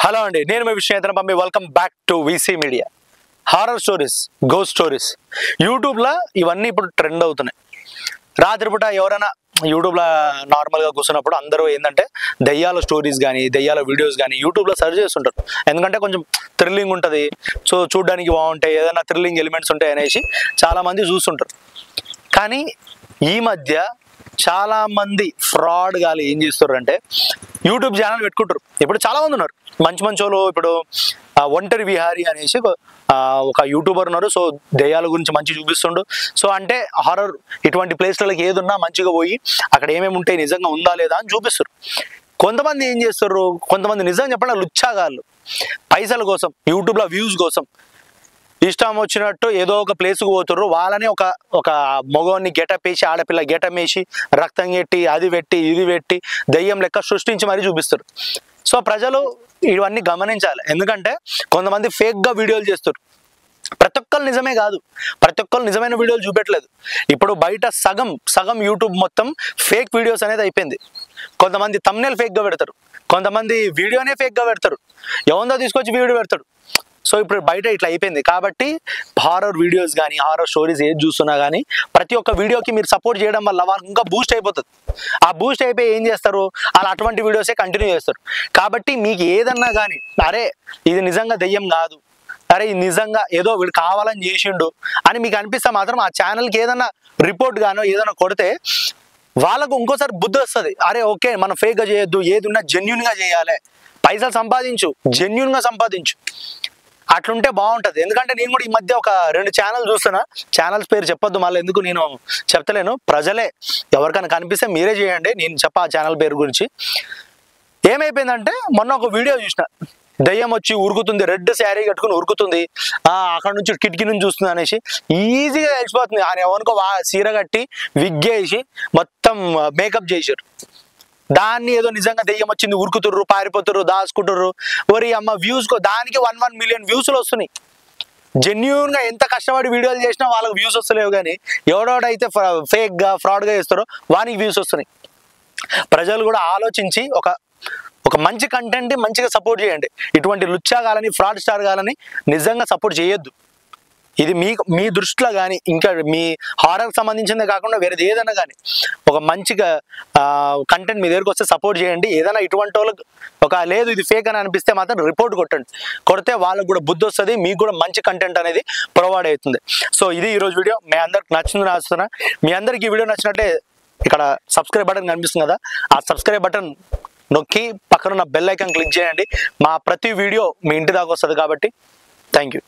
Hello అండి, నేను మీ విశ్వనాథన్ పంపి. Welcome back to VC media. Horror stories, ghost stories యూట్యూబ్లో ఇవన్నీ ఇప్పుడు ట్రెండ్ అవుతున్నాయి. రాత్రిపూట ఎవరైనా యూట్యూబ్లో నార్మల్గా కూర్చున్నప్పుడు అందరూ ఏంటంటే దయ్యాల స్టోరీస్ కానీ దయ్యాల వీడియోస్ కానీ యూట్యూబ్లో సెర్చ్ చేస్తుంటారు. ఎందుకంటే కొంచెం థ్రిల్లింగ్ ఉంటుంది, సో చూడడానికి బాగుంటాయి, ఏదైనా థ్రిల్లింగ్ ఎలిమెంట్స్ ఉంటాయి అనేసి చాలామంది చూస్తుంటారు. కానీ ఈ మధ్య చాలామంది ఫ్రాడ్ గాలి ఏం చేస్తారంటే యూట్యూబ్ ఛానల్ పెట్టుకుంటారు. ఇప్పుడు చాలామంది ఉన్నారు మంచి వాళ్ళు. ఇప్పుడు ఒంటరి విహారీ అనేసి ఒక యూట్యూబర్ ఉన్నారు. సో దయ్యాల గురించి మంచి చూపిస్తుండు. సో అంటే హారర్ ఇటువంటి ప్లేస్లకి ఏది ఉన్నా మంచిగా పోయి అక్కడ ఏమేమి ఉంటాయి, నిజంగా ఉందా లేదా అని చూపిస్తారు. కొంతమంది ఏం చేస్తారు, కొంతమంది నిజంగా చెప్పండి లుచ్చాగాళ్ళు పైసల కోసం, యూట్యూబ్లో వ్యూస్ కోసం ఇష్టం వచ్చినట్టు ఏదో ఒక ప్లేస్కి పోతుర్రు. వాళ్ళని ఒక మగవాన్ని గెటప్ వేసి, ఆడపిల్ల గెటప్ వేసి, రక్తం పెట్టి, అది పెట్టి ఇది పెట్టి దయ్యం లెక్క సృష్టించి మరీ చూపిస్తారు. సో ప్రజలు ఇవన్నీ గమనించాలి. ఎందుకంటే కొంతమంది ఫేక్గా వీడియోలు చేస్తారు. ప్రతి ఒక్కరు నిజమే కాదు, ప్రతి ఒక్కరు నిజమైన వీడియోలు చూపెట్టలేదు. ఇప్పుడు బయట సగం యూట్యూబ్ మొత్తం ఫేక్ వీడియోస్ అనేది అయిపోయింది. కొంతమంది థంబ్నెయిల్ ఫేక్గా పెడతారు, కొంతమంది వీడియోనే ఫేక్గా పెడతారు, ఎవరిదో తీసుకొచ్చి వీడియో పెడతాడు. సో ఇప్పుడు బయట ఇట్లా అయిపోయింది. కాబట్టి హారర్ వీడియోస్ కానీ హారర్ స్టోరీస్ ఏది చూస్తున్నా కానీ ప్రతి ఒక్క వీడియోకి మీరు సపోర్ట్ చేయడం వల్ల వాళ్ళకి ఇంకా బూస్ట్ అయిపోతుంది. ఆ బూస్ట్ అయిపోయి ఏం చేస్తారు, అలా అటువంటి వీడియోసే కంటిన్యూ చేస్తారు. కాబట్టి మీకు ఏదన్నా కానీ అరే ఇది నిజంగా దెయ్యం కాదు, అరే ఇది నిజంగా ఏదో వీడు కావాలని చేసిండు అని మీకు అనిపిస్తే మాత్రం ఆ ఛానల్కి ఏదన్నా రిపోర్ట్ గానో ఏదైనా కొడితే వాళ్ళకు ఇంకోసారి బుద్ధి వస్తుంది. అరే ఓకే మనం ఫేక్గా చేయొద్దు, ఏది ఉన్నా జెన్యున్గా చేయాలి, పైసలు సంపాదించు, జెన్యున్గా సంపాదించు, అట్లుంటే బాగుంటుంది. ఎందుకంటే నేను కూడా ఈ మధ్య ఒక 2 ఛానల్ చూస్తున్నా. ఛానల్స్ పేరు చెప్పొద్దు, మళ్ళీ ఎందుకు నేను చెప్తలేను. ప్రజలే ఎవరికైనా కనిపిస్తే మీరే చేయండి, నేను చెప్ప ఆ ఛానల్ పేరు గురించి. ఏమైపోయిందంటే మొన్న ఒక వీడియో చూసిన, దయ్యం వచ్చి ఉరుకుతుంది, రెడ్ శారీ కట్టుకుని ఉరుకుతుంది, అక్కడ నుంచి కిటికీ నుంచి చూస్తుంది అనేసి ఈజీగా తెలిసిపోతుంది. ఆయన ఎవరికో చీర కట్టి విగ్గేసి మొత్తం మేకప్ చేశారు. దాన్ని ఏదో నిజంగా దెయ్యం వచ్చింది ఉరుకుతుర్రు, పారిపోతుర్రు, దాచుకుంటుర్రు. ఒరి అమ్మ వ్యూస్ దానికి 1 మిలియన్ వ్యూస్లు వస్తున్నాయి. జెన్యున్గా ఎంత కష్టపడి వీడియోలు చేసినా వాళ్ళకి వ్యూస్ వస్తలేవు. కానీ ఎవడోడైతే ఫేక్గా ఫ్రాడ్గా చేస్తారో వానికి వ్యూస్ వస్తున్నాయి. ప్రజలు కూడా ఆలోచించి ఒక మంచి కంటెంట్ మంచిగా సపోర్ట్ చేయండి. ఇటువంటి లుచ్చా గాలని ఫ్రాడ్ స్టార్ గాలని నిజంగా సపోర్ట్ చేయొద్దు. ఇది మీ దృష్టిలో కానీ ఇంకా మీ హారర్కి సంబంధించిందే కాకుండా వేరేది ఏదైనా కానీ ఒక మంచిగా కంటెంట్ మీ దగ్గరికి వస్తే సపోర్ట్ చేయండి. ఏదైనా ఇటువంటి వాళ్ళకి లేదు ఇది ఫేక్ అని అనిపిస్తే మాత్రం రిపోర్ట్ కొట్టండి. కొడితే వాళ్ళకు కూడా బుద్ధి వస్తుంది, మీకు కూడా మంచి కంటెంట్ అనేది ప్రొవైడ్ అవుతుంది. సో ఇది ఈరోజు వీడియో. మీ అందరికి నచ్చింది రాస్తున్నా. మీ అందరికి ఈ వీడియో నచ్చినట్టే ఇక్కడ సబ్స్క్రైబ్ బటన్ కనిపిస్తుంది కదా, ఆ సబ్స్క్రైబ్ బటన్ నొక్కి పక్కన ఉన్న బెల్ ఐకాన్ క్లిక్ చేయండి. మా ప్రతి వీడియో మీ ఇంటి దాకా వస్తుంది. కాబట్టి థ్యాంక్ యూ.